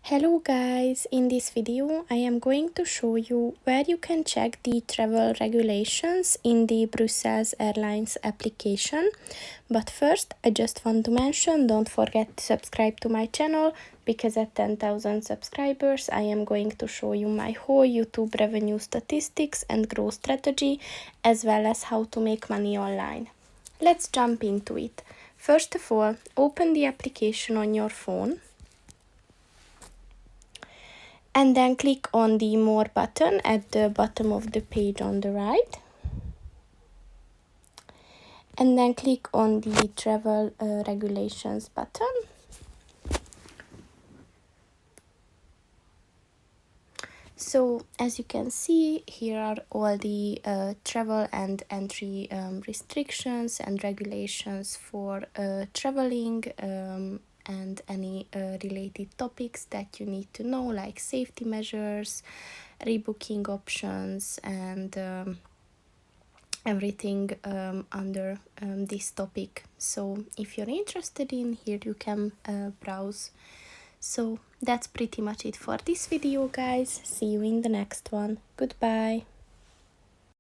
Hello guys, in this video I am going to show you where you can check the travel regulations in the Brussels Airlines application. But first I just want to mention, don't forget to subscribe to my channel, because at 10,000 subscribers I am going to show you my whole YouTube revenue statistics and growth strategy, as well as how to make money online. Let's jump into it. First of all, open the application on your phone. And then click on the More button at the bottom of the page on the right. And then click on the Travel Regulations button. So as you can see, here are all the travel and entry restrictions and regulations for traveling and any related topics that you need to know, like safety measures, rebooking options, and everything under this topic. So if you're interested in here, you can browse. So that's pretty much it for this video, guys. See you in the next one. Goodbye.